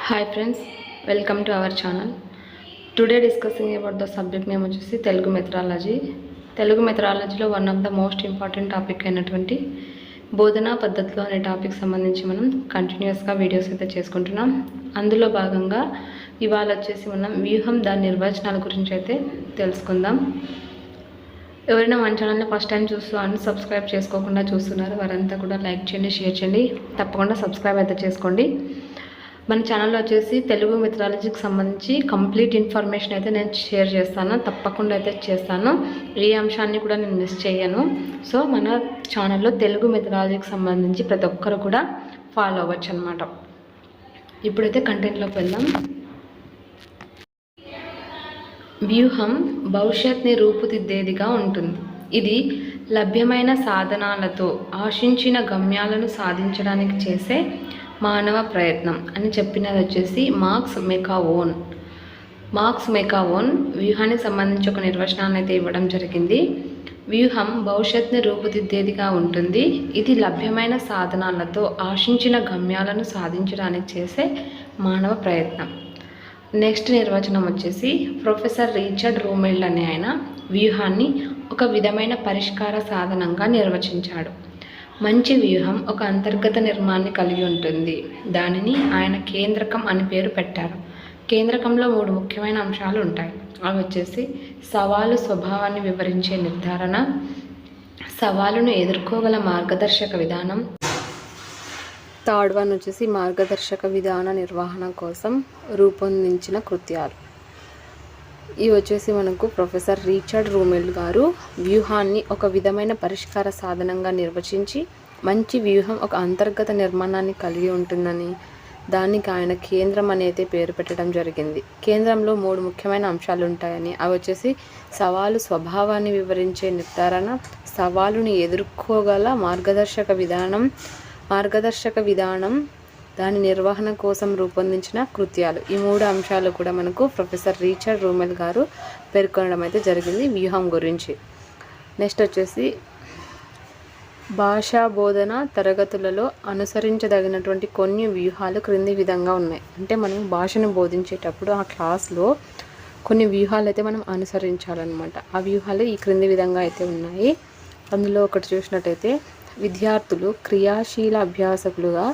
Hi friends, welcome to our channel. Today discussing about the subject name వచ్చేసి Telugu methodology. Telugu మెథడాలజీలో one of the most important topic అయినటువంటి బోధనా పద్ధతులు అనే topic సంబంధించి మనం కంటిన్యూస్గా వీడియోస్ అయితే చేసుకుంటున్నాం. అందులో భాగంగా ఇవాళ వచ్చేసి మనం వ్యూహం దాని నిర్వచనాల గురించి అయితే తెలుసుకుందాం. ఎవరైనా మన ఛానల్ని ఫస్ట్ టైం చూస్తూ సబ్స్క్రైబ్ చేసుకోకుండా చూస్తున్నారు వారంతా కూడా లైక్ చేయండి, షేర్ చేయండి, తప్పకుండా సబ్స్క్రైబ్ అయితే చేసుకోండి. మన ఛానల్లో వచ్చేసి తెలుగు మెథడాలజీకి సంబంధించి కంప్లీట్ ఇన్ఫర్మేషన్ అయితే నేను షేర్ చేస్తాను, తప్పకుండా అయితే చేస్తాను. ఏ అంశాన్ని కూడా నేను మిస్ చేయను. సో మన ఛానల్లో తెలుగు మెథడాలజీకి సంబంధించి ప్రతి ఒక్కరు కూడా ఫాలో అవ్వచ్చు అనమాట. ఇప్పుడైతే కంటెంట్లోకి వెళ్దాం. వ్యూహం భవిష్యత్ని రూపుదిద్దేదిగా ఉంటుంది. ఇది లభ్యమైన సాధనాలతో ఆశించిన గమ్యాలను సాధించడానికి చేసే మానవ ప్రయత్నం అని చెప్పినది వచ్చేసి మార్క్స్ మెకావోన్ వ్యూహానికి సంబంధించి ఒక నిర్వచనాన్ని అయితే ఇవ్వడం జరిగింది. వ్యూహం భవిష్యత్తుని రూపుదిద్దేదిగా ఉంటుంది. ఇది లభ్యమైన సాధనాలతో ఆశించిన గమ్యాలను సాధించడానికి చేసే మానవ ప్రయత్నం. నెక్స్ట్ నిర్వచనం వచ్చేసి ప్రొఫెసర్ రిచర్డ్ రూమెల్డ్ అనే ఆయన వ్యూహాన్ని ఒక విధమైన పరిష్కార సాధనంగా నిర్వచించాడు. మంచి వ్యూహం ఒక అంతర్గత నిర్మాణాన్ని కలిగి ఉంటుంది. దానిని ఆయన కేంద్రకం అని పేరు పెట్టారు. కేంద్రకంలో 3 ముఖ్యమైన అంశాలు ఉంటాయి. అవి వచ్చేసి సవాలు స్వభావాన్ని వివరించే నిర్ధారణ, సవాలును ఎదుర్కోగల మార్గదర్శక విధానం, థర్డ్ వన్ వచ్చేసి మార్గదర్శక విధాన నిర్వహణ కోసం రూపొందించిన కృత్యాలు. ఇవి వచ్చేసి మనకు ప్రొఫెసర్ రిచర్డ్ రూమెల్డ్ గారు వ్యూహాన్ని ఒక విధమైన పరిష్కార సాధనంగా నిర్వచించి, మంచి వ్యూహం ఒక అంతర్గత నిర్మాణాన్ని కలిగి ఉంటుందని దానికి ఆయన కేంద్రం అనేది పేరు పెట్టడం జరిగింది. కేంద్రంలో 3 ముఖ్యమైన అంశాలు ఉంటాయని, అవి వచ్చేసి సవాలు స్వభావాన్ని వివరించే నిర్ధారణ, సవాలుని ఎదుర్కోగల మార్గదర్శక విధానం దాని నిర్వహణ కోసం రూపొందించిన కృత్యాలు. ఈ 3 అంశాలు కూడా మనకు ప్రొఫెసర్ రిచర్డ్ రూమెల్ గారు పేర్కొనడం అయితే జరిగింది వ్యూహం గురించి. నెక్స్ట్ వచ్చేసి భాషా బోధన తరగతులలో అనుసరించదగినటువంటి కొన్ని వ్యూహాలు క్రింది విధంగా ఉన్నాయి. అంటే మనం భాషను బోధించేటప్పుడు ఆ క్లాస్లో కొన్ని వ్యూహాలు అయితే మనం అనుసరించాలన్నమాట. ఆ వ్యూహాలు ఈ క్రింది విధంగా అయితే ఉన్నాయి. అందులో ఒకటి చూసినట్టయితే విద్యార్థులు క్రియాశీల అభ్యాసకులుగా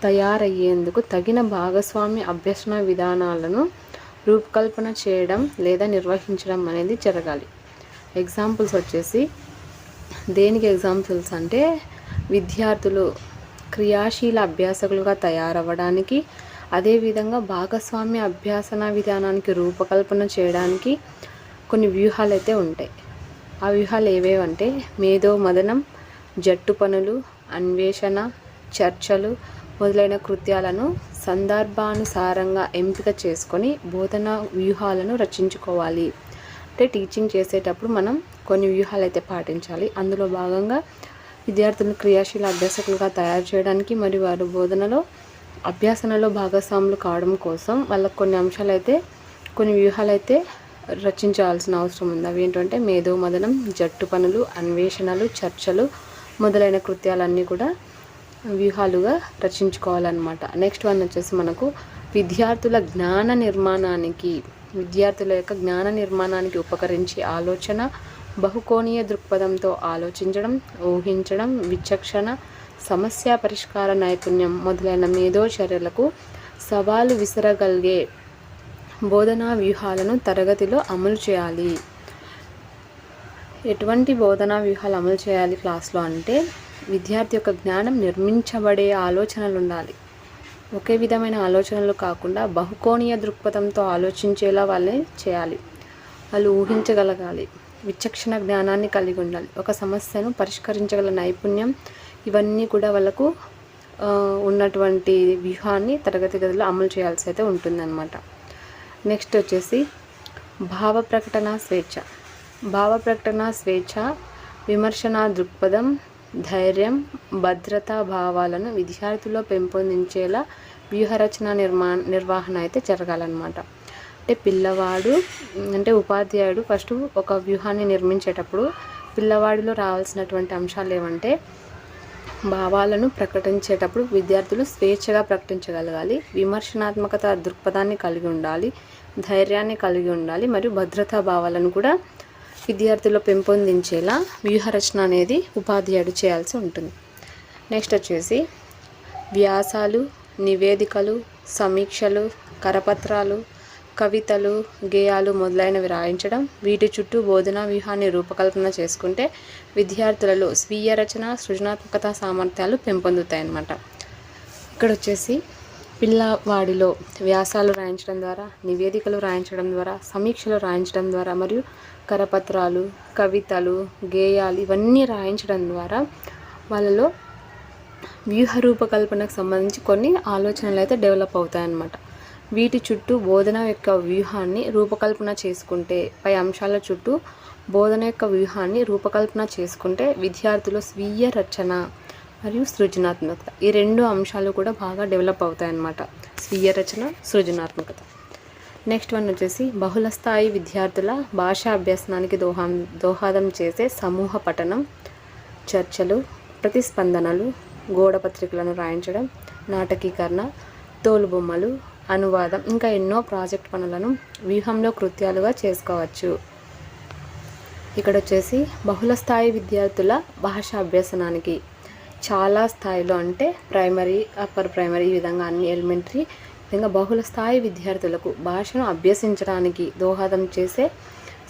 తయారయ్యేందుకు తగిన భాగస్వామ్య అభ్యసన విధానాలను రూపకల్పన చేయడం లేదా నిర్వహించడం అనేది జరగాలి. ఎగ్జాంపుల్స్ వచ్చేసి దేనికి ఎగ్జాంపుల్స్ అంటే విద్యార్థులు క్రియాశీల అభ్యాసకులుగా తయారవ్వడానికి, అదేవిధంగా భాగస్వామ్య అభ్యాసన విధానానికి రూపకల్పన చేయడానికి కొన్ని వ్యూహాలు అయితే ఉంటాయి. ఆ వ్యూహాలు ఏవేవంటే మేధో మథనం, జట్టు పనులు, అన్వేషణ, చర్చలు మొదలైన కృత్యాలను సందర్భానుసారంగా ఎంపిక చేసుకొని బోధనా వ్యూహాలను రచించుకోవాలి. అంటే టీచింగ్ చేసేటప్పుడు మనం కొన్ని వ్యూహాలు అయితే పాటించాలి. అందులో భాగంగా విద్యార్థులను క్రియాశీల అభ్యాసకులుగా తయారు చేయడానికి మరియు వారి అభ్యాసనలో భాగస్వాములు కావడం కోసం వాళ్ళకు కొన్ని వ్యూహాలు అయితే రచించాల్సిన అవసరం ఉంది. అవి ఏంటంటే మేధో మథనం, జట్టు పనులు, అన్వేషణలు, చర్చలు మొదలైన కృత్యాలన్నీ కూడా వ్యూహాలుగా రచించుకోవాలన్నమాట. నెక్స్ట్ వన్ వచ్చేసి మనకు విద్యార్థుల యొక్క జ్ఞాన నిర్మాణానికి ఉపకరించే ఆలోచన, బహుకోణీయ దృక్పథంతో ఆలోచించడం, ఊహించడం, విచక్షణ, సమస్య పరిష్కార నైపుణ్యం మొదలైన మేధో చర్యలకు సవాలు విసరగలిగే బోధనా వ్యూహాలను తరగతిలో అమలు చేయాలి. ఎటువంటి బోధనా వ్యూహాలు అమలు చేయాలి క్లాస్లో అంటే విద్యార్థి యొక్క జ్ఞానం నిర్మించబడే ఆలోచనలు ఉండాలి. ఒకే విధమైన ఆలోచనలు కాకుండా బహుకోణీయ దృక్పథంతో ఆలోచించేలా వాళ్ళని చేయాలి. వాళ్ళు ఊహించగలగాలి, విచక్షణ జ్ఞానాన్ని కలిగి ఉండాలి, ఒక సమస్యను పరిష్కరించగల నైపుణ్యం, ఇవన్నీ కూడా వాళ్ళకు ఉన్నటువంటి వ్యూహాన్ని తరగతి గదిలో అమలు చేయాల్సి అయితే ఉంటుందన్నమాట. నెక్స్ట్ వచ్చేసి భావ ప్రకటన స్వేచ్ఛ, విమర్శనా దృక్పథం, ధైర్యం, భద్రతా భావాలను విద్యార్థుల్లో పెంపొందించేలా వ్యూహరచన నిర్వహణ అయితే జరగాలన్నమాట. అంటే ఉపాధ్యాయుడు ఫస్ట్ ఒక వ్యూహాన్ని నిర్మించేటప్పుడు పిల్లవాడిలో రావాల్సినటువంటి అంశాలు ఏమంటే భావాలను ప్రకటించేటప్పుడు విద్యార్థులు స్వేచ్ఛగా ప్రకటించగలగాలి, విమర్శనాత్మకత దృక్పథాన్ని కలిగి ఉండాలి, ధైర్యాన్ని కలిగి ఉండాలి మరియు భద్రతా భావాలను కూడా విద్యార్థుల్లో పెంపొందించేలా వ్యూహరచన అనేది ఉపాధ్యాయుడు చేయాల్సి ఉంటుంది. నెక్స్ట్ వచ్చేసి వ్యాసాలు, నివేదికలు, సమీక్షలు, కరపత్రాలు, కవితలు, గేయాలు మొదలైనవి రాయించడం, వీటి చుట్టూ బోధనా వ్యూహాన్ని రూపకల్పన చేసుకుంటే విద్యార్థులలో స్వీయ రచన, సృజనాత్మకత సామర్థ్యాలు పెంపొందుతాయన్నమాట. ఇక్కడ వచ్చేసి పిల్లవాడిలో వ్యాసాలు రాయించడం ద్వారా, నివేదికలు రాయించడం ద్వారా, సమీక్షలు రాయించడం ద్వారా మరియు కరపత్రాలు, కవితలు, గేయాలు ఇవన్నీ రాయించడం ద్వారా వాళ్ళలో వ్యూహ రూపకల్పనకు సంబంధించి కొన్ని ఆలోచనలు అయితే డెవలప్ అవుతాయన్నమాట. వీటి చుట్టూ బోధన యొక్క వ్యూహాన్ని రూపకల్పన చేసుకుంటే, పై అంశాల చుట్టూ బోధన యొక్క వ్యూహాన్ని రూపకల్పన చేసుకుంటే విద్యార్థులు స్వీయ రచన మరియు సృజనాత్మకత ఈ రెండు అంశాలు కూడా బాగా డెవలప్ అవుతాయన్నమాట. స్వీయ రచన, సృజనాత్మకత. నెక్స్ట్ వన్ వచ్చేసి బహుళస్థాయి విద్యార్థుల భాషా అభ్యసనానికి దోహదం చేసే సమూహ పఠనం, చర్చలు, ప్రతిస్పందనలు, గోడ పత్రికలను రాయించడం, నాటకీకరణ, తోలుబొమ్మలు, అనువాదం ఇంకా ఎన్నో ప్రాజెక్ట్ పనులను వ్యూహంలో కృత్యాలుగా చేసుకోవచ్చు. ఇక్కడ వచ్చేసి బహుళ స్థాయి విద్యార్థుల భాషా అభ్యసనానికి చాలా స్థాయిలో అంటే ప్రైమరీ, అప్పర్ ప్రైమరీ ఈ విధంగా అన్ని ఎలిమెంటరీ విధంగా బహుళ స్థాయి విద్యార్థులకు భాషను అభ్యసించడానికి దోహదం చేసే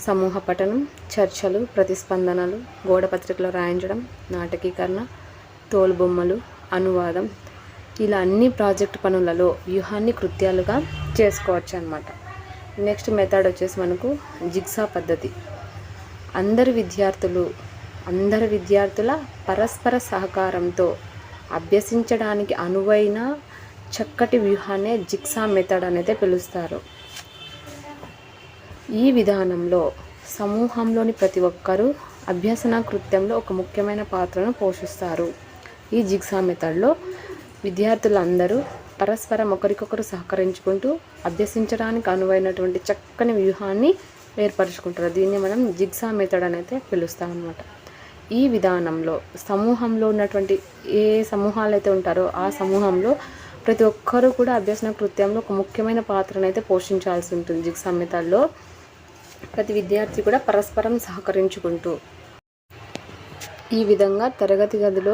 సమూహ పఠనం, చర్చలు, ప్రతిస్పందనలు, గోడ పత్రికలు రాయించడం, నాటకీకరణ, తోలుబొమ్మలు, అనువాదం ఇలా అన్ని ప్రాజెక్ట్ పనులలో వ్యూహాన్ని కృత్యాలుగా చేసుకోవచ్చు అన్నమాట. నెక్స్ట్ మెథడ్ వచ్చేసి మనకు జిగ్సా పద్ధతి. అందరి విద్యార్థుల పరస్పర సహకారంతో అభ్యసించడానికి అనువైన చక్కటి వ్యూహాన్ని జిగ్సా మెథడ్ అనేది పిలుస్తారు. ఈ విధానంలో సమూహంలోని ప్రతి ఒక్కరూ అభ్యసన కృత్యంలో ఒక ముఖ్యమైన పాత్రను పోషిస్తారు. ఈ జిగ్సా మెథడ్లో విద్యార్థులందరూ పరస్పరం ఒకరికొకరు సహకరించుకుంటూ అభ్యసించడానికి అనువైనటువంటి చక్కని వ్యూహాన్ని ఏర్పరచుకుంటారు. దీన్ని మనం జిగ్సా మెథడ్ అనేది పిలుస్తాం అన్నమాట. ఈ విధానంలో సమూహంలో ఉన్నటువంటి ఏ సమూహాలు అయితే ఉంటారో ఆ సమూహంలో ప్రతి ఒక్కరూ కూడా అభ్యసన కృత్యంలో ఒక ముఖ్యమైన పాత్రను అయితే పోషించాల్సి ఉంటుంది. జిగ్సా మెథడ్లో ప్రతి విద్యార్థి కూడా పరస్పరం సహకరించుకుంటూ ఈ విధంగా తరగతి గదిలో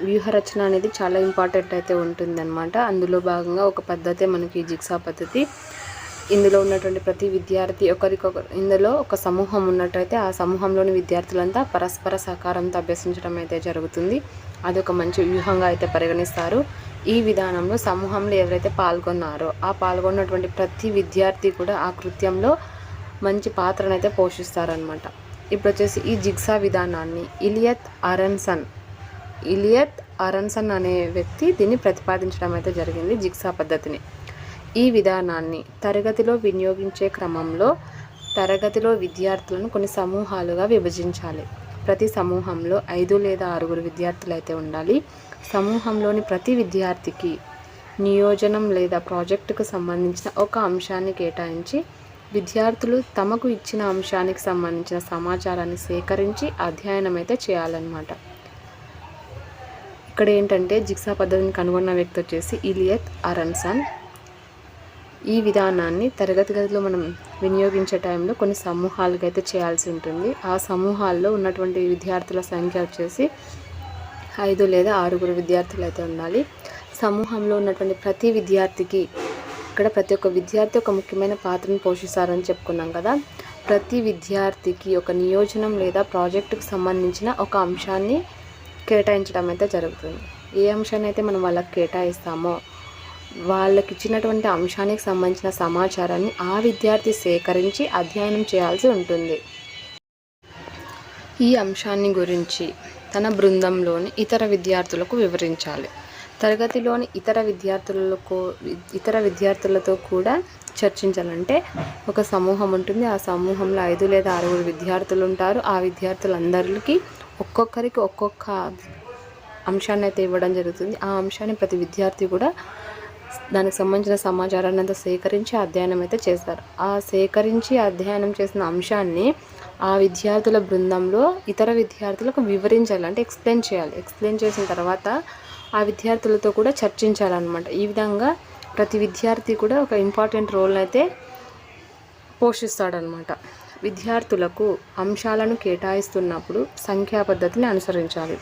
వ్యూహరచన అనేది చాలా ఇంపార్టెంట్ అయితే ఉంటుందన్నమాట. అందులో భాగంగా ఒక పద్ధతే మనకి జిగ్సా పద్ధతి. ఇందులో ఉన్నటువంటి ప్రతి విద్యార్థి ఒకరికొకరు, ఇందులో ఒక సమూహం ఉన్నట్టయితే ఆ సమూహంలోని విద్యార్థులంతా పరస్పర సహకారంతో అభ్యసించడం అయితే జరుగుతుంది. అది ఒక మంచి వ్యూహంగా అయితే పరిగణిస్తారు. ఈ విధానంలో సమూహంలో ఎవరైతే పాల్గొన్నారో ఆ పాల్గొన్నటువంటి ప్రతి విద్యార్థి కూడా ఆ కృత్యంలో మంచి పాత్రను అయితే పోషిస్తారనమాట. ఇప్పుడు వచ్చేసి ఈ జిగ్సా విధానాన్ని ఇలియత్ అరన్సన్ అనే వ్యక్తి దీన్ని ప్రతిపాదించడం అయితే జరిగింది, జిగ్సా పద్ధతిని. ఈ విధానాన్ని తరగతిలో వినియోగించే క్రమంలో తరగతిలో విద్యార్థులను కొన్ని సమూహాలుగా విభజించాలి. ప్రతి సమూహంలో 5 లేదా 6 విద్యార్థులు అయితే ఉండాలి. సమూహంలోని ప్రతి విద్యార్థికి నియోజనం లేదా ప్రాజెక్టుకు సంబంధించిన ఒక అంశాన్ని కేటాయించి విద్యార్థులు తమకు ఇచ్చిన అంశానికి సంబంధించిన సమాచారాన్ని సేకరించి అధ్యయనం అయితే చేయాలన్నమాట. ఇక్కడ ఏంటంటే జిగ్సా పద్ధతిని కనుగొన్న వ్యక్తి వచ్చేసి ఇలియత్ అరన్సన్. ఈ విధానాన్ని తరగతి గదిలో మనం వినియోగించే టైంలో కొన్ని సమూహాలుగా అయితే చేయాల్సి ఉంటుంది. ఆ సమూహాల్లో ఉన్నటువంటి విద్యార్థుల సంఖ్య వచ్చేసి 5 లేదా 6 విద్యార్థులు అయితే ఉండాలి. సమూహంలో ఉన్నటువంటి ప్రతి విద్యార్థికి, ఇక్కడ ప్రతి ఒక్క విద్యార్థి ఒక ముఖ్యమైన పాత్రను పోషిస్తారని చెప్పుకున్నాం కదా. ప్రతి విద్యార్థికి ఒక నియోజనం లేదా ప్రాజెక్టుకు సంబంధించిన ఒక అంశాన్ని కేటాయించడం అయితే జరుగుతుంది. ఏ అంశాన్ని అయితే మనం వాళ్ళకి కేటాయిస్తామో వాళ్ళకి ఇచ్చినటువంటి అంశానికి సంబంధించిన సమాచారాన్ని ఆ విద్యార్థి సేకరించి అధ్యయనం చేయాల్సి ఉంటుంది. ఈ అంశాన్ని గురించి తన బృందంలోని ఇతర విద్యార్థులకు వివరించాలి. తరగతిలోని ఇతర విద్యార్థులతో కూడా చర్చించాలంటే ఒక సమూహం ఉంటుంది. ఆ సమూహంలో 5 లేదా 6 విద్యార్థులు ఉంటారు. ఆ విద్యార్థులందరికీ ఒక్కొక్కరికి ఒక్కొక్క అంశాన్ని అయితే ఇవ్వడం జరుగుతుంది. ఆ అంశాన్ని ప్రతి విద్యార్థి కూడా దానికి సంబంధించిన సమాచారాన్ని అంతా సేకరించి అధ్యయనం అయితే చేస్తారు. ఆ సేకరించి అధ్యయనం చేసిన అంశాన్ని ఆ విద్యార్థుల బృందంలో ఇతర విద్యార్థులకు వివరించాలి, అంటే ఎక్స్ప్లెయిన్ చేయాలి. ఎక్స్ప్లెయిన్ చేసిన తర్వాత ఆ విద్యార్థులతో కూడా చర్చించాలన్నమాట. ఈ విధంగా ప్రతి విద్యార్థి కూడా ఒక ఇంపార్టెంట్ రోల్ అయితే పోషిస్తాడనమాట. విద్యార్థులకు అంశాలను కేటాయిస్తున్నప్పుడు సంఖ్యా పద్ధతిని అనుసరించాలి.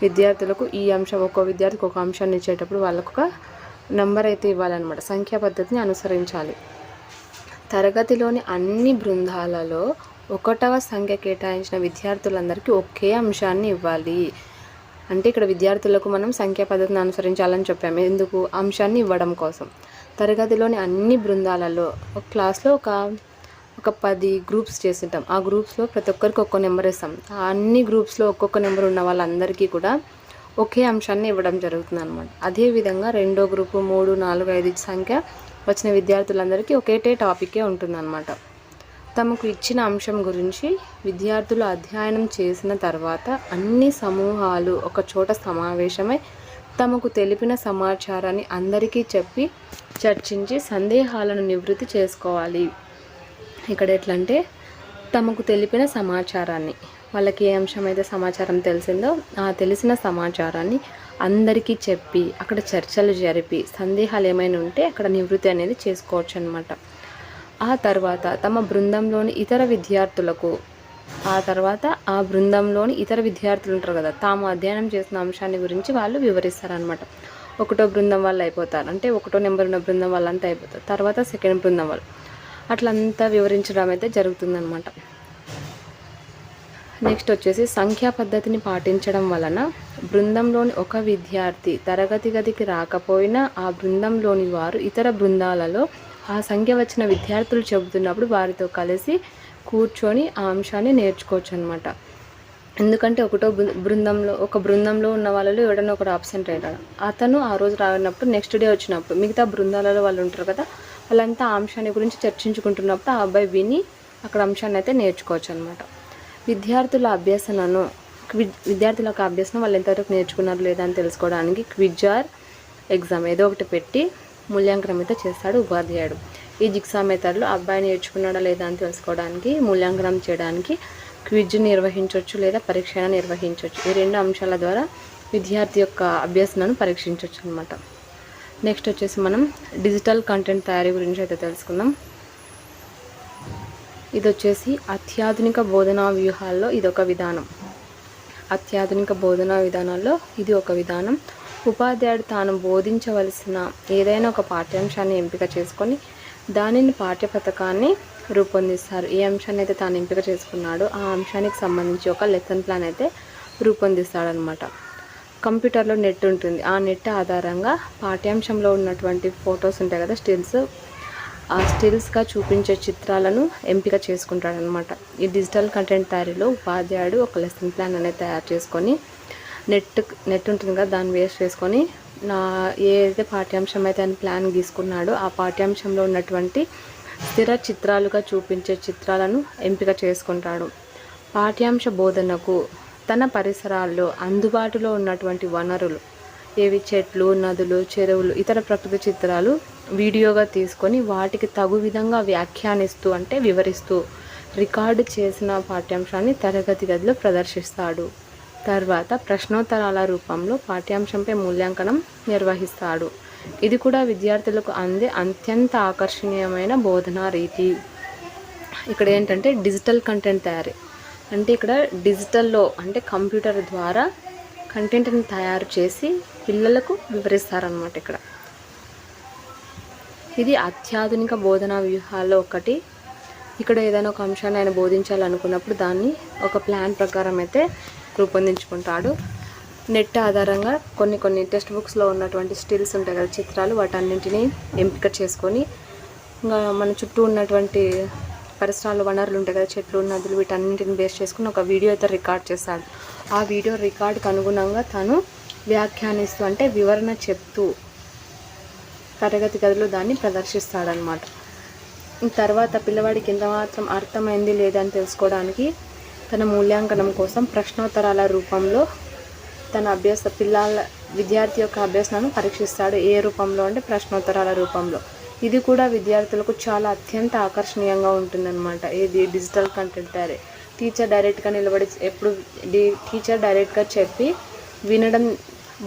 విద్యార్థులకు ఈ అంశం, ఒక్కో విద్యార్థికి ఒక అంశాన్ని ఇచ్చేటప్పుడు వాళ్ళకు ఒక నెంబర్ అయితే ఇవ్వాలన్నమాట. సంఖ్యా పద్ధతిని అనుసరించాలి. తరగతిలోని అన్ని బృందాలలో 1వ సంఖ్య కేటాయించిన విద్యార్థులందరికీ ఒకే అంశాన్ని ఇవ్వాలి. అంటే ఇక్కడ విద్యార్థులకు మనం సంఖ్యా పద్ధతిని అనుసరించాలని చెప్పాము. ఎందుకు? అంశాన్ని ఇవ్వడం కోసం. తరగతిలోని అన్ని బృందాలలో ఒక క్లాస్లో ఒక 10 గ్రూప్స్ చేస్తుంటాం. ఆ గ్రూప్స్లో ప్రతి ఒక్కరికి ఒక్కో నెంబర్ ఇస్తాం. ఆ అన్ని గ్రూప్స్లో ఒక్కొక్క నెంబర్ ఉన్న వాళ్ళందరికీ కూడా ఒకే అంశాన్ని ఇవ్వడం జరుగుతుంది అనమాట. అదేవిధంగా 2వ గ్రూపు 3, 4, 5 సంఖ్య వచ్చిన విద్యార్థులందరికీ ఒకేటే టాపికే ఉంటుందన్నమాట. తమకు ఇచ్చిన అంశం గురించి విద్యార్థులు అధ్యయనం చేసిన తర్వాత అన్ని సమూహాలు ఒక చోట సమావేశమై తమకు తెలిపిన సమాచారాన్ని అందరికీ చెప్పి చర్చించి సందేహాలను నివృత్తి చేసుకోవాలి. ఇక్కడ ఎట్లంటే తమకు తెలిపిన సమాచారాన్ని, వాళ్ళకి ఏ అంశం అయితే సమాచారం తెలిసిందో ఆ తెలిసిన సమాచారాన్ని అందరికీ చెప్పి అక్కడ చర్చలు జరిపి సందేహాలు ఏమైనా ఉంటే అక్కడ నివృత్తి అనేది చేసుకోవచ్చు అనమాట. ఆ తర్వాత తమ బృందంలోని ఇతర విద్యార్థులకు ఆ బృందంలోని ఇతర విద్యార్థులు ఉంటారు కదా, తాము అధ్యయనం చేసిన అంశాన్ని గురించి వాళ్ళు వివరిస్తారనమాట. 1వ బృందం వాళ్ళు అయిపోతారు, అంటే 1వ నెంబర్ ఉన్న బృందం వాళ్ళంతా అయిపోతారు. తర్వాత 2nd బృందం వాళ్ళు అట్లంతా వివరించడం అయితే జరుగుతుందన్నమాట. నెక్స్ట్ వచ్చేసి సంఖ్యా పద్ధతిని పాటించడం వలన బృందంలోని ఒక విద్యార్థి తరగతి గదికి రాకపోయినా ఆ బృందంలోని వారు ఇతర బృందాలలో ఆ సంఖ్య వచ్చిన విద్యార్థులు చెబుతున్నప్పుడు వారితో కలిసి కూర్చొని ఆ అంశాన్ని నేర్చుకోవచ్చు అనమాట. ఎందుకంటే ఒక బృందంలో ఉన్న వాళ్ళలో ఎవడన్నా ఒకడు ఆబ్సెంట్ అయ్యాడు, అతను ఆ రోజు రానప్పుడు నెక్స్ట్ డే వచ్చినప్పుడు మిగతా బృందాలలో వాళ్ళు ఉంటారు కదా, వాళ్ళంతా ఆ అంశాన్ని గురించి చర్చించుకుంటున్నప్పుడు ఆ అబ్బాయి విని అక్కడ అంశాన్ని అయితే నేర్చుకోవచ్చు అనమాట. విద్యార్థుల అభ్యాసం వాళ్ళు ఎంతవరకు నేర్చుకున్నారు లేదా అని తెలుసుకోవడానికి క్విజ్ ఆర్ ఎగ్జామ్ ఏదో ఒకటి పెట్టి మూల్యాంకనం అయితే చేస్తాడు ఉపాధ్యాయుడు. ఈ జిగ్సా మెథడ్లో అబ్బాయి నేర్చుకున్నాడా లేదా అని తెలుసుకోవడానికి మూల్యాంకనం చేయడానికి క్విజ్ నిర్వహించవచ్చు లేదా పరీక్ష నిర్వహించవచ్చు. ఈ 2 అంశాల ద్వారా విద్యార్థి యొక్క అభ్యాసాన్ని పరీక్షించవచ్చు అనమాట. నెక్స్ట్ వచ్చేసి మనం డిజిటల్ కంటెంట్ తయారీ గురించి అయితే తెలుసుకుందాం. ఇది వచ్చేసి అత్యాధునిక బోధనా వ్యూహాల్లో ఇదొక విధానం. అత్యాధునిక బోధనా విధానాల్లో ఇది ఒక విధానం. ఉపాధ్యాయుడు తాను బోధించవలసిన ఏదైనా ఒక పాఠ్యాంశాన్ని ఎంపిక చేసుకొని దానిని పాఠ్యపథకాన్ని రూపొందిస్తారు. ఏ అంశాన్ని అయితే తాను ఎంపిక చేసుకున్నాడో ఆ అంశానికి సంబంధించి ఒక లెసన్ ప్లాన్ అయితే రూపొందిస్తాడనమాట. కంప్యూటర్లో నెట్ ఉంటుంది. ఆ నెట్ ఆధారంగా పాఠ్యాంశంలో ఉన్నటువంటి ఫొటోస్ ఉంటాయి కదా, ఆ స్టిల్స్గా చూపించే చిత్రాలను ఎంపిక చేసుకుంటాడనమాట. ఈ డిజిటల్ కంటెంట్ తయారీలో ఉపాధ్యాయుడు ఒక లెసన్ ప్లాన్ అనేది తయారు చేసుకొని నెట్ ఉంటుంది కదా, దాన్ని వేస్ట్ చేసుకొని ఏదైతే పాఠ్యాంశం అయితే ఆయన ప్లాన్ గీసుకున్నాడో ఆ పాఠ్యాంశంలో ఉన్నటువంటి స్థిర చిత్రాలుగా చూపించే చిత్రాలను ఎంపిక చేసుకుంటాడు. పాఠ్యాంశ బోధనకు తన పరిసరాల్లో అందుబాటులో ఉన్నటువంటి వనరులు ఏవి, చెట్లు, నదులు, చెరువులు, ఇతర ప్రకృతి చిత్రాలు వీడియోగా తీసుకొని వాటికి తగు విధంగా వ్యాఖ్యానిస్తూ అంటే వివరిస్తూ రికార్డు చేసిన పాఠ్యాంశాన్ని తరగతి గదిలో ప్రదర్శిస్తాడు. తర్వాత ప్రశ్నోత్తరాల రూపంలో పాఠ్యాంశంపై మూల్యాంకనం నిర్వహిస్తాడు. ఇది కూడా విద్యార్థులకు అందే అత్యంత ఆకర్షణీయమైన బోధనా రీతి. ఇక్కడ ఏంటంటే డిజిటల్ కంటెంట్ తయారీ అంటే ఇక్కడ డిజిటల్లో అంటే కంప్యూటర్ ద్వారా కంటెంట్ని తయారు చేసి పిల్లలకు వివరిస్తారనమాట. ఇది అత్యాధునిక బోధనా వ్యూహాల్లో ఒకటి. ఇక్కడ ఏదైనా ఒక అంశాన్ని ఆయన బోధించాలనుకున్నప్పుడు దాన్ని ఒక ప్లాన్ ప్రకారం అయితే రూపొందించుకుంటాడు. నెట్ ఆధారంగా కొన్ని టెక్స్ట్ బుక్స్లో ఉన్నటువంటి స్టిల్స్ ఉంటాయి కదా, చిత్రాలు, వాటన్నింటినీ ఎంపిక చేసుకొని ఇంకా మన చుట్టూ ఉన్నటువంటి పరిసరాల వనరులు ఉంటాయి కదా, చెట్లు, నదులు, వీటన్నింటిని బేస్ చేసుకుని ఒక వీడియో అయితే రికార్డ్ చేస్తాడు. ఆ వీడియో రికార్డుకు అనుగుణంగా తను వ్యాఖ్యానిస్తూ అంటే వివరణ చెప్తూ తరగతి గదిలో దాన్ని ప్రదర్శిస్తాడనమాట. తర్వాత పిల్లవాడికి ఎంత మాత్రం అర్థమైంది లేదని తెలుసుకోవడానికి తన మూల్యాంకనం కోసం ప్రశ్నోత్తరాల రూపంలో తన విద్యార్థి యొక్క అభ్యాసాన్ని పరీక్షిస్తాడు. ఏ రూపంలో అంటే ప్రశ్నోత్తరాల రూపంలో. ఇది కూడా విద్యార్థులకు చాలా అత్యంత ఆకర్షణీయంగా ఉంటుందన్నమాట. ఇది డిజిటల్ కంటెంట్ తయారీ. టీచర్ డైరెక్ట్గా నిలబడి ఎప్పుడు టీచర్ డైరెక్ట్గా చెప్పి వినడం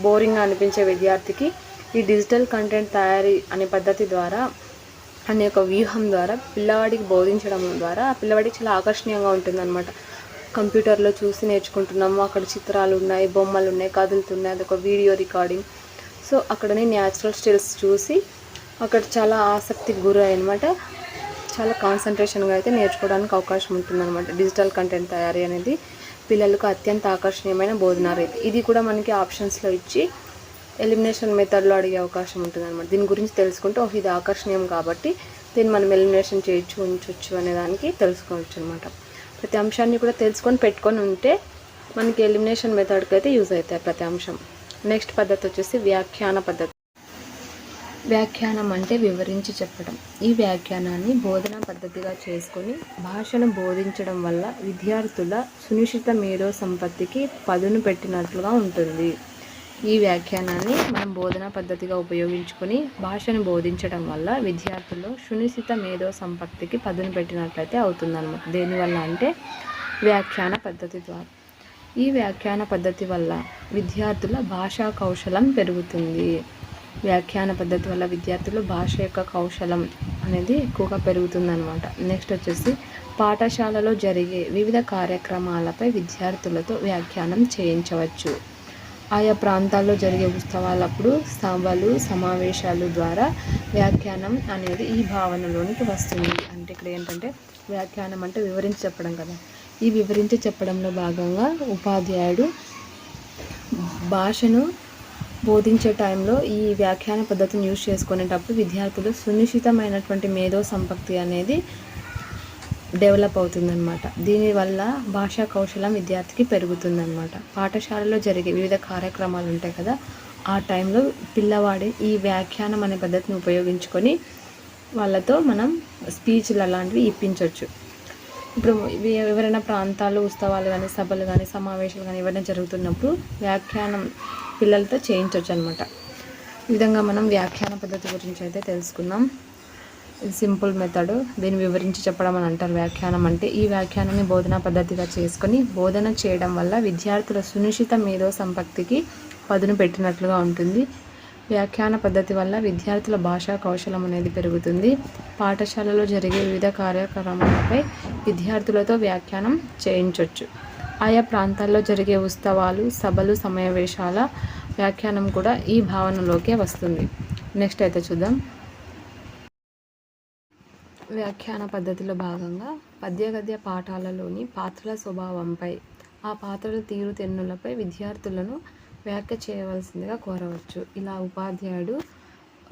బోరింగ్గా అనిపించే విద్యార్థికి ఈ డిజిటల్ కంటెంట్ తయారీ అనే పద్ధతి ద్వారా అనే ఒక వ్యూహం ద్వారా పిల్లవాడికి బోధించడం ద్వారా ఆ పిల్లవాడికి చాలా ఆకర్షణీయంగా ఉంటుందన్నమాట. కంప్యూటర్లో చూసి నేర్చుకుంటున్నాము, అక్కడ చిత్రాలు ఉన్నాయి, బొమ్మలు ఉన్నాయి, కదులుతున్నాయి, అదొక వీడియో రికార్డింగ్. సో అక్కడనే న్యాచురల్ స్టిల్స్ చూసి అక్కడ చాలా ఆసక్తికి గురయ్యి అనమాట చాలా కాన్సన్ట్రేషన్గా అయితే నేర్చుకోవడానికి అవకాశం ఉంటుందన్నమాట. డిజిటల్ కంటెంట్ తయారీ అనేది పిల్లలకు అత్యంత ఆకర్షణీయమైన బోధనా రీతి. ఇది కూడా మనకి ఆప్షన్స్లో ఇచ్చి ఎలిమినేషన్ మెథడ్లో అడిగే అవకాశం ఉంటుందన్నమాట. దీని గురించి తెలుసుకుంటే ఇది ఆకర్షణీయం కాబట్టి దీన్ని మనం ఎలిమినేషన్ చేయొచ్చు, ఉంచవచ్చు అనే దానికి తెలుసుకోవచ్చు అనమాట. ప్రతి అంశాన్ని కూడా తెలుసుకొని పెట్టుకొని ఉంటే మనకి ఎలిమినేషన్ మెథడ్కి అయితే యూజ్ అవుతాయి ప్రతి అంశం. నెక్స్ట్ పద్ధతి వచ్చేసి వ్యాఖ్యాన పద్ధతి. వ్యాఖ్యానం అంటే వివరించి చెప్పడం. ఈ వ్యాఖ్యానాన్ని బోధనా పద్ధతిగా చేసుకొని భాషను బోధించడం వల్ల విద్యార్థుల సునిశ్చిత మేధో సంపత్తికి పదును పెట్టినట్లుగా ఉంటుంది. ఈ వ్యాఖ్యానాన్ని మనం బోధనా పద్ధతిగా ఉపయోగించుకొని భాషను బోధించడం వల్ల విద్యార్థుల్లో సునిశ్చిత మేధో సంపత్తికి పదును పెట్టినట్లయితే అవుతుందన్నమాట. దేనివల్ల అంటే వ్యాఖ్యాన పద్ధతి ద్వారా. ఈ వ్యాఖ్యాన పద్ధతి వల్ల విద్యార్థుల భాషా కౌశలం పెరుగుతుంది. వ్యాఖ్యాన పద్ధతి వల్ల విద్యార్థులు భాష యొక్క కౌశలం అనేది ఎక్కువగా పెరుగుతుందన్నమాట. నెక్స్ట్ వచ్చేసి పాఠశాలలో జరిగే వివిధ కార్యక్రమాలపై విద్యార్థులతో వ్యాఖ్యానం చేయించవచ్చు. ఆయా ప్రాంతాల్లో జరిగే ఉత్సవాలప్పుడు సభలు, సమావేశాల ద్వారా వ్యాఖ్యానం అనేది ఈ భావనలోనికి వస్తుంది. అంటే ఇక్కడ ఏంటంటే వ్యాఖ్యానం అంటే వివరించి చెప్పడం కదా. ఈ వివరించి చెప్పడంలో భాగంగా ఉపాధ్యాయుడు భాషను బోధించే టైంలో ఈ వ్యాఖ్యాన పద్ధతిని యూజ్ చేసుకునేటప్పుడు విద్యార్థులు సునిశ్చితమైనటువంటి మేధో సంపత్తి అనేది డెవలప్ అవుతుందన్నమాట. దీనివల్ల భాషా కౌశలం విద్యార్థికి పెరుగుతుందన్నమాట. పాఠశాలలో జరిగే వివిధ కార్యక్రమాలు ఉంటాయి కదా, ఆ టైంలో పిల్లవాడి ఈ వ్యాఖ్యానం అనే పద్ధతిని ఉపయోగించుకొని వాళ్ళతో మనం స్పీచ్లు అలాంటివి ఇప్పించవచ్చు. ఇప్పుడు ఎవరైనా ప్రాంతాలు, ఉత్సవాలు కానీ, సభలు కానీ, సమావేశాలు కానీ ఎవరైనా జరుగుతున్నప్పుడు వ్యాఖ్యానం పిల్లలతో చేయించవచ్చు అనమాట. ఈ విధంగా మనం వ్యాఖ్యాన పద్ధతి గురించి అయితే తెలుసుకున్నాం. ఇది సింపుల్ మెథడ్. దీన్ని వివరించి చెప్పడం అని అంటారు వ్యాఖ్యానం అంటే. ఈ వ్యాఖ్యానాన్ని బోధనా పద్ధతిగా చేసుకొని బోధన చేయడం వల్ల విద్యార్థుల సునిశ్చిత మేధో సంపత్తికి పదును పెట్టినట్లుగా ఉంటుంది. వ్యాఖ్యాన పద్ధతి వల్ల విద్యార్థుల భాషా కౌశలం అనేది పెరుగుతుంది. పాఠశాలలో జరిగే వివిధ కార్యక్రమాలపై విద్యార్థులతో వ్యాఖ్యానం చేయించవచ్చు. ఆయా ప్రాంతాల్లో జరిగే ఉత్సవాలు, సభలు, సమావేశాల వ్యాఖ్యానం కూడా ఈ భావనలోకే వస్తుంది. నెక్స్ట్ అయితే చూద్దాం. వ్యాఖ్యాన పద్ధతిలో భాగంగా పద్య గద్య పాఠాలలోని పాత్రల స్వభావంపై, ఆ పాత్రల తీరుతెన్నులపై విద్యార్థులను వ్యాఖ్య చేయవలసిందిగా కోరవచ్చు. ఇలా ఉపాధ్యాయుడు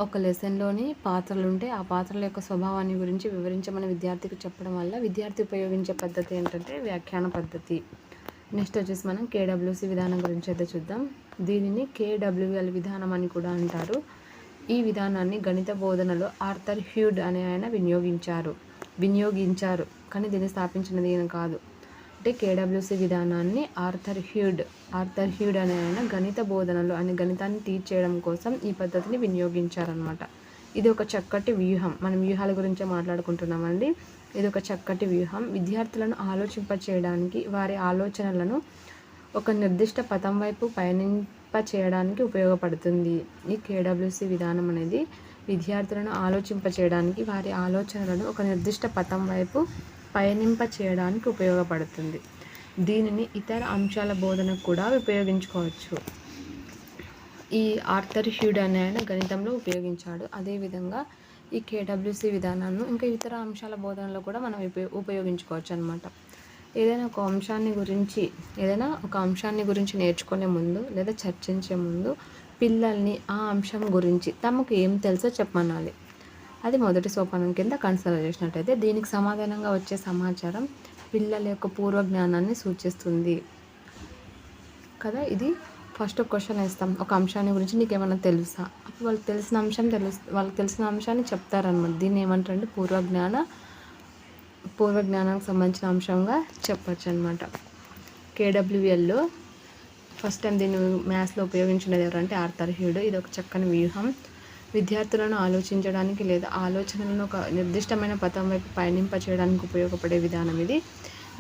ఒక లెసన్లోని పాత్రలు ఉంటే ఆ పాత్రల యొక్క స్వభావాన్ని గురించి వివరించమని విద్యార్థికి చెప్పడం వల్ల విద్యార్థి ఉపయోగించే పద్ధతి ఏంటంటే వ్యాఖ్యాన పద్ధతి. నెక్స్ట్ వచ్చేసి మనం KWC విధానం గురించి అయితే చూద్దాం. దీనిని KWL విధానం అని కూడా అంటారు. ఈ విధానాన్ని గణిత బోధనలో ఆర్థర్ హ్యూడ్ అనే ఆయన వినియోగించారు కానీ దీన్ని స్థాపించినది ఈయన కాదు. అంటే KWC విధానాన్ని ఆర్థర్ హ్యూడ్ అనే ఆయన గణిత బోధనలో అని గణితాన్ని టీచ్ చేయడం కోసం ఈ పద్ధతిని వినియోగించారనమాట. ఇది ఒక చక్కటి వ్యూహం. మనం వ్యూహాల గురించే మాట్లాడుకుంటున్నామండి. ఇది ఒక చక్కటి వ్యూహం. విద్యార్థులను ఆలోచింపచేయడానికి, వారి ఆలోచనలను ఒక నిర్దిష్ట పథం వైపు పయనింపచేయడానికి ఉపయోగపడుతుంది. ఈ KWC విధానం అనేది విద్యార్థులను ఆలోచింపచేయడానికి, వారి ఆలోచనలను ఒక నిర్దిష్ట పథం వైపు పయనింపచేయడానికి ఉపయోగపడుతుంది. దీనిని ఇతర అంశాల బోధనకు కూడా ఉపయోగించుకోవచ్చు. ఈ ఆర్థర్ హ్యూడ్ అనే ఆయన గణితంలో ఉపయోగించాడు. అదేవిధంగా ఈ KWC విధానాన్ని ఇంకా ఇతర అంశాల బోధనలో కూడా మనం ఉపయోగించుకోవచ్చు అనమాట. ఏదైనా ఒక అంశాన్ని గురించి నేర్చుకునే ముందు లేదా చర్చించే ముందు పిల్లల్ని ఆ అంశం గురించి తమకు ఏం తెలుసో చెప్పమనాలి. అది మొదటి సోపానం కింద కన్సిడర్ చేసినట్టయితే దీనికి సమాధానంగా వచ్చే సమాచారం పిల్లల యొక్క పూర్వ జ్ఞానాన్ని సూచిస్తుంది కదా. ఇది ఫస్ట్ క్వశ్చన్ వేస్తాం, ఒక అంశాన్ని గురించి నీకు ఏమైనా తెలుసా, అప్పుడు వాళ్ళకి తెలిసిన అంశాన్ని చెప్తారనమాట. దీన్ని ఏమంటారంటే పూర్వజ్ఞానానికి సంబంధించిన అంశంగా చెప్పచ్చు అనమాట. KWLలో ఫస్ట్ టైం దీన్ని మ్యాథ్స్లో ఉపయోగించినది ఎవరంటే ఆర్థర్ హ్యూడ్. ఇది ఒక చక్కని వ్యూహం. విద్యార్థులను ఆలోచించడానికి లేదా ఆలోచనలను ఒక నిర్దిష్టమైన పథం వైపు పయనింపచేయడానికి ఉపయోగపడే విధానం ఇది.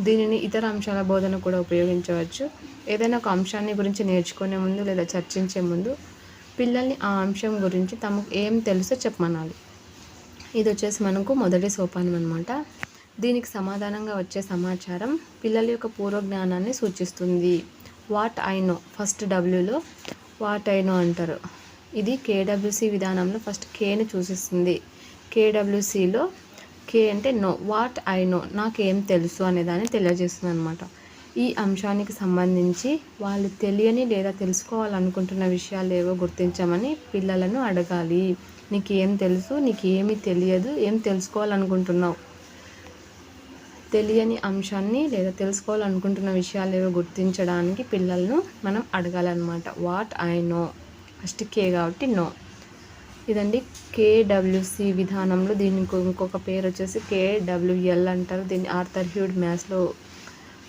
దీనిని ఇతర అంశాల బోధన కూడా ఉపయోగించవచ్చు. ఏదైనా ఒక అంశాన్ని గురించి నేర్చుకునే ముందు లేదా చర్చించే ముందు పిల్లల్ని ఆ అంశం గురించి తమకు ఏం తెలుసో చెప్పమనాలి. ఇది వచ్చేసి మనకు మొదటి సోపానం అనమాట. దీనికి సమాధానంగా వచ్చే సమాచారం పిల్లల యొక్క పూర్వ జ్ఞానాన్ని సూచిస్తుంది. వాట్ ఐ నో, ఫస్ట్ డబ్ల్యూలో వాట్ ఐ నో అంటారు. ఇది కేడబ్ల్యూసి విధానంలో ఫస్ట్ కేని సూచిస్తుంది. కేడబ్ల్యూసిలో కే అంటే నో, వాట్ ఐ నో నాకేం తెలుసు అనేదాన్ని తెలియజేస్తుంది అనమాట. ఈ అంశానికి సంబంధించి వాళ్ళు తెలియని లేదా తెలుసుకోవాలనుకుంటున్న విషయాలు ఏవో గుర్తించమని పిల్లలను అడగాలి. నీకు ఏం తెలుసు, నీకు ఏమి తెలియదు, ఏం తెలుసుకోవాలనుకుంటున్నావు, తెలియని అంశాన్ని లేదా తెలుసుకోవాలనుకుంటున్న విషయాలు ఏవో గుర్తించడానికి పిల్లలను మనం అడగాలన్నమాట. వాట్ ఐ నో, ఫస్ట్ కే కాబట్టి నో. ఇదండి కేడబ్ల్యూసి విధానంలో. దీనికి ఇంకొక పేరు వచ్చేసి కేడబ్ల్యూఎల్ అంటారు. దీన్ని ఆర్థర్ హ్యూడ్ మ్యాథ్స్లో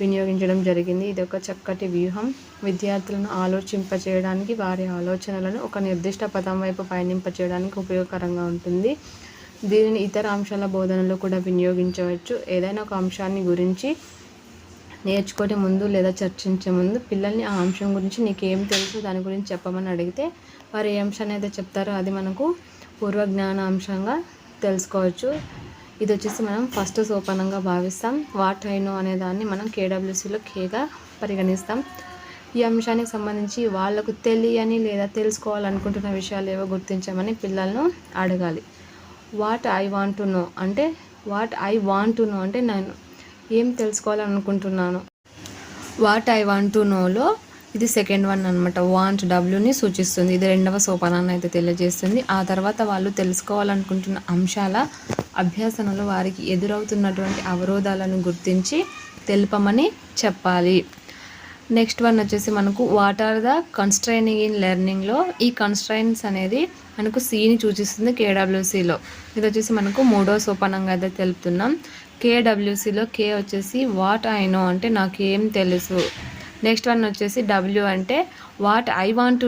వినియోగించడం జరిగింది. ఇది ఒక చక్కటి వ్యూహం. విద్యార్థులను ఆలోచింపచేయడానికి, వారి ఆలోచనలను ఒక నిర్దిష్ట పదం వైపు పయనింపచేయడానికి ఉపయోగకరంగా ఉంటుంది. దీనిని ఇతర అంశాల బోధనలో కూడా వినియోగించవచ్చు. ఏదైనా ఒక అంశాన్ని గురించి నేర్చుకునే ముందు లేదా చర్చించే ముందు పిల్లల్ని ఆ అంశం గురించి నీకు ఏం తెలుసు దాని గురించి చెప్పమని అడిగితే వారు ఏ అంశాన్ని అయితే చెప్తారో అది మనకు పూర్వజ్ఞాన అంశంగా తెలుసుకోవచ్చు. ఇది వచ్చేసి మనం ఫస్ట్ సోపానంగా భావిస్తాం. వాట్ ఐ నో అనే దాన్ని మనం కేడబ్ల్యూసీలో కేగా పరిగణిస్తాం. ఈ అంశానికి సంబంధించి వాళ్లకు తెలియని లేదా తెలుసుకోవాలనుకుంటున్న విషయాలు ఏవో గుర్తించమని పిల్లలను అడగాలి. What I want to know అంటే నేను ఏం తెలుసుకోవాలనుకుంటున్నాను. వాట్ ఐ వాంట్ టు నోలో ఇది సెకండ్ వన్ అనమాట. వాంట్ డబ్ల్యూని సూచిస్తుంది. ఇది రెండవ సోపానాన్ని అయితే తెలియజేస్తుంది. ఆ తర్వాత వాళ్ళు తెలుసుకోవాలనుకుంటున్న అంశాల అభ్యాసనలో వారికి ఎదురవుతున్నటువంటి అవరోధాలను గుర్తించి తెలుపమని చెప్పాలి. నెక్స్ట్ వన్ వచ్చేసి మనకు what are the constraining in లెర్నింగ్లో ఈ కన్స్ట్రైన్స్ అనేది మనకు సిని సూచిస్తుంది కేడబ్ల్యూసీలో. ఇది వచ్చేసి మనకు మూడో సోపానంగా అయితే తెలుపుతున్నాం. కేడబ్ల్యూసీలో కే వచ్చేసి వాట్ ఐ నో అంటే నాకు ఏం తెలుసు. నెక్స్ట్ వన్ వచ్చేసి డబ్ల్యూ అంటే what I want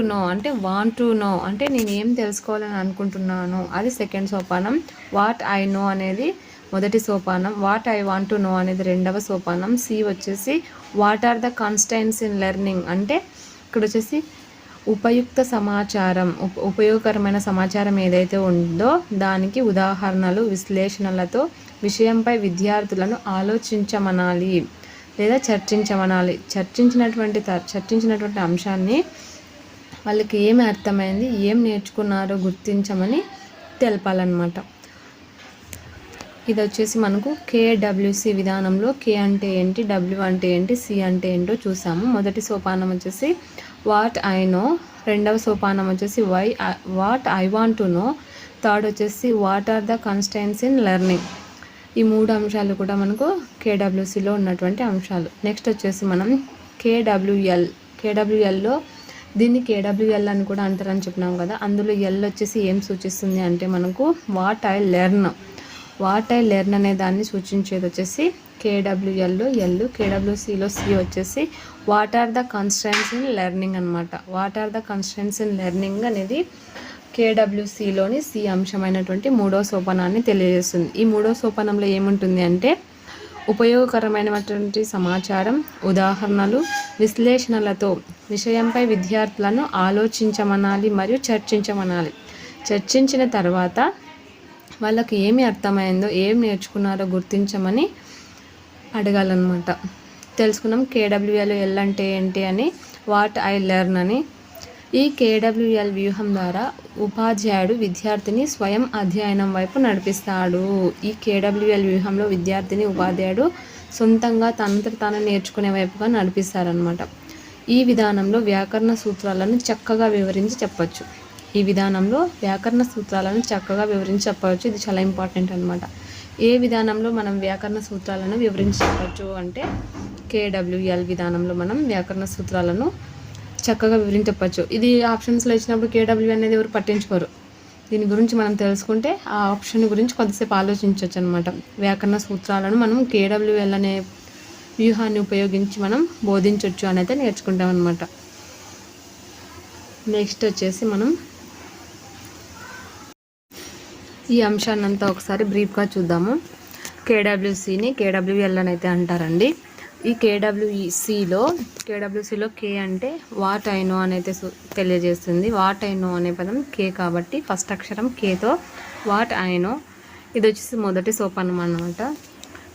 to know అంటే నేను ఏం తెలుసుకోవాలని అనుకుంటున్నాను, అది సెకండ్ సోపానం. వాట్ ఐ నో అనేది మొదటి సోపానం. What I want to know అనేది రెండవ సోపానం. సి వచ్చేసి what are the constants in learning అంటే ఇక్కడ వచ్చేసి ఉపయుక్త సమాచారం, ఉపయోగకరమైన సమాచారం ఏదైతే ఉందో దానికి ఉదాహరణలు, విశ్లేషణలతో విషయంపై విద్యార్థులను ఆలోచించమనాలి లేదా చర్చించమనాలి. చర్చించినటువంటి అంశాన్ని వాళ్ళకి ఏమి అర్థమైంది, ఏం నేర్చుకున్నారో గుర్తించమని తెలపాలన్నమాట. ఇది వచ్చేసి మనకు కేడబ్ల్యూసి విధానంలో కే అంటే ఏంటి, డబ్ల్యూ అంటే ఏంటి, సి అంటే ఏంటో చూసాము. మొదటి సోపానం వచ్చేసి వాట్ ఐ నో, రెండవ సోపానం వచ్చేసి what I want to know, third వచ్చేసి what are the constants in learning. ఈ మూడు అంశాలు కూడా మనకు కేడబ్ల్యూసిలో ఉన్నటువంటి అంశాలు. నెక్స్ట్ వచ్చేసి మనం కేడబ్ల్యూఎల్లో దీన్ని కేడబ్ల్యూఎల్ అని కూడా అంటారని చెప్పినాం కదా. అందులో ఎల్ వచ్చేసి ఏం సూచిస్తుంది అంటే మనకు వాట్ ఐ లెర్న్ అనే దాన్ని సూచించేది వచ్చేసి కేడబ్ల్యూఎల్లో ఎల్, కేడబ్ల్యూసిలో సి వచ్చేసి what are the constraints in learning అనమాట. What are the constraints in learning అనేది కేడబ్ల్యూసిలోని సి అంశమైనటువంటి మూడో సోపానాన్ని తెలియజేస్తుంది. ఈ మూడో సోపానంలో ఏముంటుంది అంటే ఉపయోగకరమైనటువంటి సమాచారం, ఉదాహరణలు, విశ్లేషణలతో విషయంపై విద్యార్థులను ఆలోచించమనాలి మరియు చర్చించమనాలి. చర్చించిన తర్వాత వాళ్ళకి ఏమి అర్థమైందో, ఏం నేర్చుకున్నారో గుర్తించమని అడగాలన్నమాట. తెలుసుకున్నాం కేడబ్ల్యూఎల్ అంటే ఏంటి అని, వాట్ ఐ లెర్న్ అని. ఈ కేడబ్ల్యూఎల్ వ్యూహం ద్వారా ఉపాధ్యాయుడు విద్యార్థిని స్వయం అధ్యయనం వైపు నడిపిస్తాడు. ఈ కేడబ్ల్యూఎల్ వ్యూహంలో విద్యార్థిని ఉపాధ్యాయుడు సొంతంగా తనంతట తాను నేర్చుకునే వైపుగా నడిపిస్తారనమాట. ఈ విధానంలో వ్యాకరణ సూత్రాలను చక్కగా వివరించి చెప్పచ్చు. ఇది చాలా ఇంపార్టెంట్ అనమాట. ఏ విధానంలో మనం వ్యాకరణ సూత్రాలను వివరించి చెప్పచ్చు అంటే కేడబ్ల్యూఎల్ విధానంలో మనం వ్యాకరణ సూత్రాలను చక్కగా వివరించవచ్చు. ఇది ఆప్షన్స్లో ఇచ్చినప్పుడు కేడబ్ల్యూ అనేది ఎవరు పట్టించుకోరు. దీని గురించి మనం తెలుసుకుంటే ఆ ఆప్షన్ గురించి కొంతసేపు ఆలోచించవచ్చు అనమాట. వ్యాకరణ సూత్రాలను మనం కేడబ్ల్యూఎల్ అనే వ్యూహాన్ని ఉపయోగించి మనం బోధించవచ్చు అని అయితే నేర్చుకుంటాం అనమాట. నెక్స్ట్ వచ్చేసి మనం ఈ అంశాన్ని అంతా ఒకసారి బ్రీఫ్గా చూద్దాము. కేడబ్ల్యూఎల్ అని అయితే అంటారండి. ఈ కేడబ్ల్యూసిలో కే అంటే వాట్ ఐ నో అనేది తెలియజేస్తుంది. వాట్ ఐ నో అనే పదం కే కాబట్టి ఫస్ట్ అక్షరం కేతో వాట్ ఐ నో. ఇది వచ్చేసి మొదటి సోపానం అన్నమాట.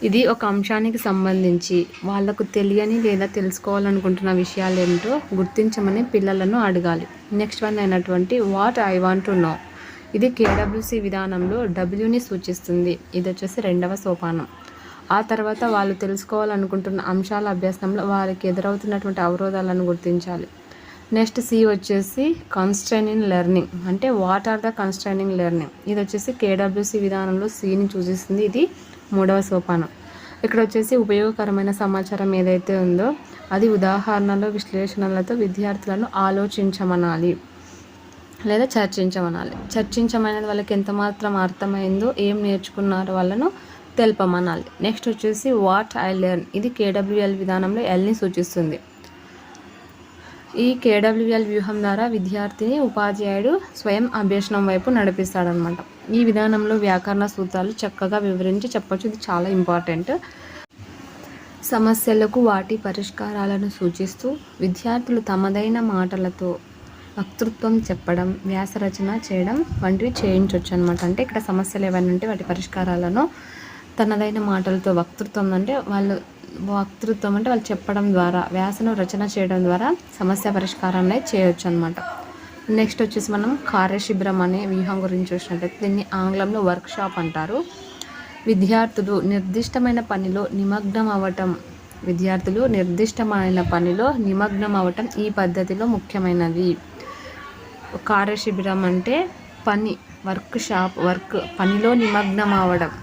ఇది ఒక అంశానికి సంబంధించి వాళ్ళకు తెలియని లేదా తెలుసుకోవాలనుకుంటున్న విషయాలు ఏమిటో గుర్తించమని పిల్లలను అడగాలి. నెక్స్ట్ వన్ అయినటువంటి what I want to no. ఇది కేడబ్ల్యూసి విధానంలో డబ్ల్యూని సూచిస్తుంది. ఇది వచ్చేసి రెండవ సోపానం. ఆ తర్వాత వాళ్ళు తెలుసుకోవాలనుకుంటున్న అంశాల అభ్యాసంలో వారికి ఎదురవుతున్నటువంటి అవరోధాలను గుర్తించాలి. నెక్స్ట్ సి వచ్చేసి కన్స్ట్రైనింగ్ లెర్నింగ్. అంటే what are the constraining learning. ఇది వచ్చేసి కేడబ్ల్యూసి విధానంలో సిని సూచిస్తుంది. ఇది మూడవ సోపానం. ఇక్కడ వచ్చేసి ఉపయోగకరమైన సమాచారం ఏదైతే ఉందో అది ఉదాహరణలు విశ్లేషణలతో విద్యార్థులను ఆలోచించమనాలి లేదా చర్చించమనాలి. చర్చించమనేది వాళ్ళకి ఎంత మాత్రం అర్థమైందో ఏం నేర్చుకున్నారో వాళ్ళను తెలపమనాలి. నెక్స్ట్ వచ్చేసి వాట్ ఐ లెర్న్. ఇది కేడబ్ల్యూఎల్ విధానంలో ఎల్ని సూచిస్తుంది. ఈ కేడబ్ల్యూఎల్ వ్యూహం ద్వారా విద్యార్థిని ఉపాధ్యాయుడు స్వయం అభ్యసనం వైపు నడిపిస్తాడనమాట. ఈ విధానంలో వ్యాకరణ సూత్రాలు చక్కగా వివరించి చెప్పొచ్చు. ఇది చాలా ఇంపార్టెంట్. సమస్యలకు వాటి పరిష్కారాలను సూచిస్తూ విద్యార్థులు తమదైన మాటలతో వక్తృత్వం చెప్పడం, వ్యాసరచన చేయడం వంటివి చేయించవచ్చు అనమాట. అంటే ఇక్కడ సమస్యలు ఏమైనా ఉంటే వాటి పరిష్కారాలను తనదైన మాటలతో వక్తృత్వం అంటే వాళ్ళు చెప్పడం ద్వారా, వ్యాసను రచన చేయడం ద్వారా సమస్య పరిష్కారాన్ని చేయొచ్చు అనమాట. నెక్స్ట్ వచ్చేసి మనం కార్యశిబిరం అనే వ్యూహం గురించి చూసినట్లయితే దీన్ని ఆంగ్లంలో వర్క్షాప్ అంటారు. విద్యార్థులు నిర్దిష్టమైన పనిలో నిమగ్నం అవ్వటం ఈ పద్ధతిలో ముఖ్యమైనది. కార్యశిబిరం అంటే పనిలో నిమగ్నం అవ్వడం.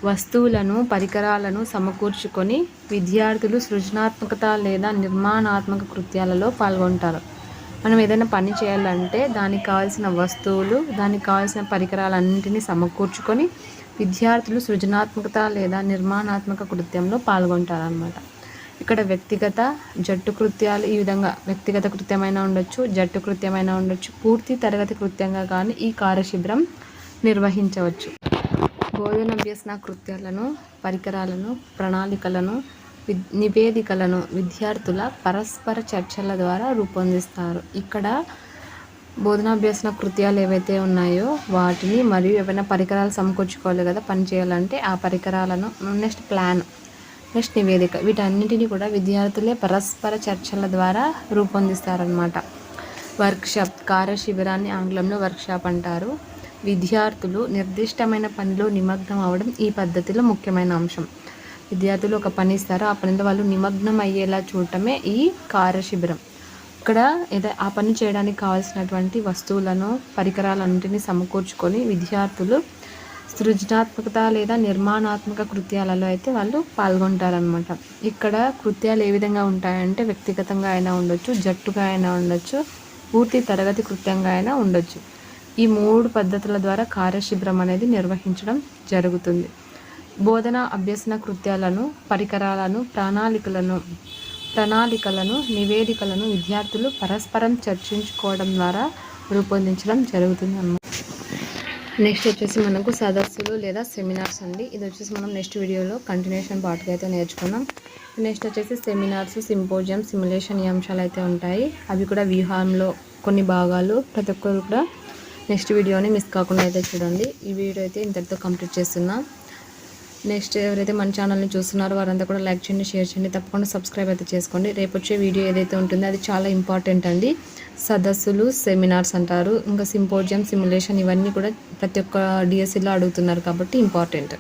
వస్తువులను, పరికరాలను సమకూర్చుకొని విద్యార్థులు సృజనాత్మకత లేదా నిర్మాణాత్మక కృత్యాలలో పాల్గొంటారు. మనం ఏదైనా పని చేయాలంటే దానికి కావాల్సిన వస్తువులు, దానికి కావాల్సిన పరికరాలన్నింటినీ సమకూర్చుకొని విద్యార్థులు సృజనాత్మకత లేదా నిర్మాణాత్మక కృత్యంలో పాల్గొంటారన్నమాట. ఇక్కడ వ్యక్తిగత, జట్టు కృత్యాలు ఈ విధంగా వ్యక్తిగత కృత్యమైనా ఉండొచ్చు, జట్టు కృత్యమైనా ఉండొచ్చు, పూర్తి తరగతి కృత్యంగా కానీ ఈ కార్యశిబిరం నిర్వహించవచ్చు. బోధనాభ్యసన కృత్యాలను, పరికరాలను, ప్రణాళికలను, నివేదికలను విద్యార్థుల పరస్పర చర్చల ద్వారా రూపొందిస్తారు. ఇక్కడ బోధనాభ్యసన కృత్యాలు ఏవైతే ఉన్నాయో వాటిని మరియు ఏవైనా పరికరాలు సమకూర్చుకోవాలి కదా పని చేయాలంటే ఆ పరికరాలను, నెక్స్ట్ ప్లాన్, నెక్స్ట్ నివేదిక, వీటన్నిటిని కూడా విద్యార్థులే పరస్పర చర్చల ద్వారా రూపొందిస్తారనమాట. వర్క్షాప్, కార్యశిబిరాన్ని ఆంగ్లంలో వర్క్షాప్ అంటారు. విద్యార్థులు నిర్దిష్టమైన పనిలో నిమగ్నం అవ్వడం ఈ పద్ధతిలో ముఖ్యమైన అంశం. విద్యార్థులు ఒక పని ఇస్తారో ఆ పనిలో వాళ్ళు నిమగ్నం అయ్యేలా చూడటమే ఈ కార్యశిబిరం. ఇక్కడ ఆ పని చేయడానికి కావాల్సినటువంటి వస్తువులను, పరికరాలన్నింటినీ సమకూర్చుకొని విద్యార్థులు సృజనాత్మకత లేదా నిర్మాణాత్మక కృత్యాలలో అయితే వాళ్ళు పాల్గొంటారనమాట. ఇక్కడ కృత్యాలు ఏ విధంగా ఉంటాయంటే వ్యక్తిగతంగా అయినా ఉండొచ్చు, జట్టుగా అయినా ఉండొచ్చు, పూర్తి తరగతి కృత్యంగా అయినా ఉండొచ్చు. ఈ 3 పద్ధతుల ద్వారా కార్యశిబిరం అనేది నిర్వహించడం జరుగుతుంది. బోధన అభ్యసన కృత్యాలను, పరికరాలను, ప్రణాళికలను, నివేదికలను విద్యార్థులు పరస్పరం చర్చించుకోవడం ద్వారా రూపొందించడం జరుగుతుంది అన్నమాట. నెక్స్ట్ వచ్చేసి మనకు సదస్సులు లేదా సెమినార్స్ అండి. ఇది వచ్చేసి మనం నెక్స్ట్ వీడియోలో కంటిన్యూషన్ పార్ట్గా అయితే నేర్చుకున్నాం. నెక్స్ట్ వచ్చేసి సెమినార్స్, సింపోజియం, సిమ్యులేషన్ ఈ అంశాలు అయితే ఉంటాయి. అవి కూడా వ్యూహంలో కొన్ని భాగాలు. ప్రతి ఒక్కరు కూడా నెక్స్ట్ వీడియోని మిస్ కాకుండా అయితే చూడండి. ఈ వీడియో అయితే ఇంతటితో కంప్లీట్ చేస్తున్నా. నెక్స్ట్ ఎవరైతే మన ఛానల్ని చూస్తున్నారో వారంతా కూడా లైక్ చేయండి, షేర్ చేయండి, తప్పకుండా సబ్స్క్రైబ్ అయితే చేసుకోండి. రేపు వచ్చే వీడియో ఏదైతే ఉంటుందో అది చాలా ఇంపార్టెంట్ అండి. సదస్సులు, సెమినార్స్ అంటారు, ఇంకా సింపోజియం, సిమ్యులేషన్ ఇవన్నీ కూడా ప్రతి ఒక్క డిఎస్సిలో అడుగుతున్నారు కాబట్టి ఇంపార్టెంట్.